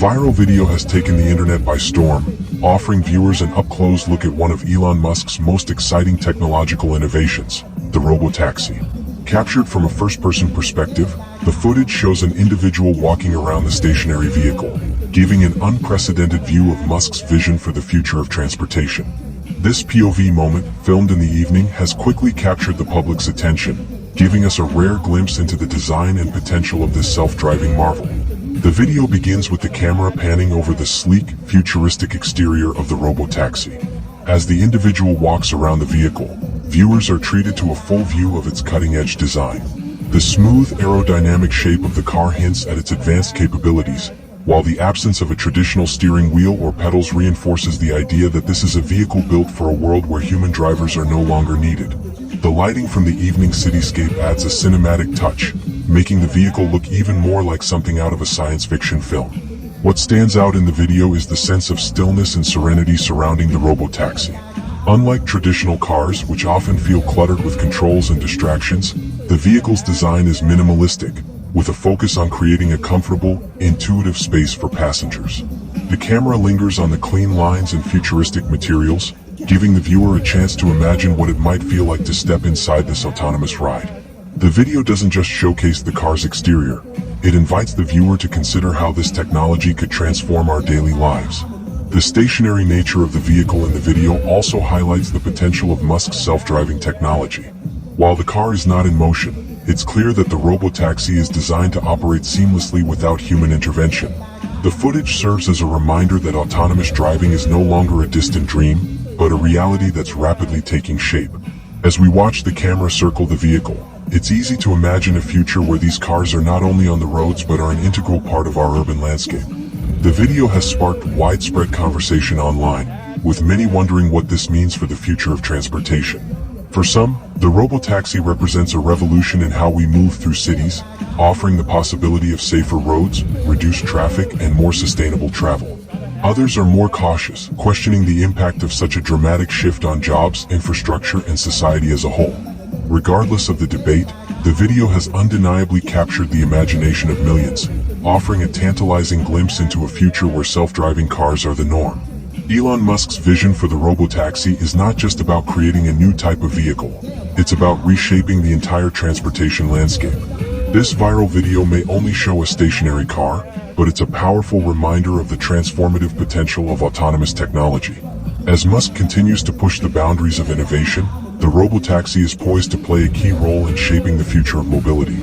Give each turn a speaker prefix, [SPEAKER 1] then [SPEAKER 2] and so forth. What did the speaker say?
[SPEAKER 1] viral video has taken the internet by storm, offering viewers an up-close look at one of Elon Musk's most exciting technological innovations, the Robo-Taxi. Captured from a first-person perspective, the footage shows an individual walking around the stationary vehicle, giving an unprecedented view of Musk's vision for the future of transportation. This POV moment, filmed in the evening, has quickly captured the public's attention, giving us a rare glimpse into the design and potential of this self-driving marvel. The video begins with the camera panning over the sleek, futuristic exterior of the Robo-Taxi. As the individual walks around the vehicle, viewers are treated to a full view of its cutting-edge design. The smooth, aerodynamic shape of the car hints at its advanced capabilities, while the absence of a traditional steering wheel or pedals reinforces the idea that this is a vehicle built for a world where human drivers are no longer needed. The lighting from the evening cityscape adds a cinematic touch, making the vehicle look even more like something out of a science fiction film. What stands out in the video is the sense of stillness and serenity surrounding the Robo-Taxi. Unlike traditional cars, which often feel cluttered with controls and distractions, the vehicle's design is minimalistic, with a focus on creating a comfortable, intuitive space for passengers. The camera lingers on the clean lines and futuristic materials, giving the viewer a chance to imagine what it might feel like to step inside this autonomous ride. The video doesn't just showcase the car's exterior, it invites the viewer to consider how this technology could transform our daily lives. The stationary nature of the vehicle in the video also highlights the potential of Musk's self-driving technology. While the car is not in motion, it's clear that the Robo-Taxi is designed to operate seamlessly without human intervention. The footage serves as a reminder that autonomous driving is no longer a distant dream, but a reality that's rapidly taking shape. As we watch the camera circle the vehicle, it's easy to imagine a future where these cars are not only on the roads but are an integral part of our urban landscape. The video has sparked widespread conversation online, with many wondering what this means for the future of transportation. For some, the Robo-Taxi represents a revolution in how we move through cities, offering the possibility of safer roads, reduced traffic, and more sustainable travel. Others are more cautious, questioning the impact of such a dramatic shift on jobs, infrastructure, and society as a whole. Regardless of the debate, the video has undeniably captured the imagination of millions, offering a tantalizing glimpse into a future where self-driving cars are the norm. Elon Musk's vision for the Robo-Taxi is not just about creating a new type of vehicle, it's about reshaping the entire transportation landscape. This viral video may only show a stationary car, but it's a powerful reminder of the transformative potential of autonomous technology. As Musk continues to push the boundaries of innovation, the Robo-Taxi is poised to play a key role in shaping the future of mobility.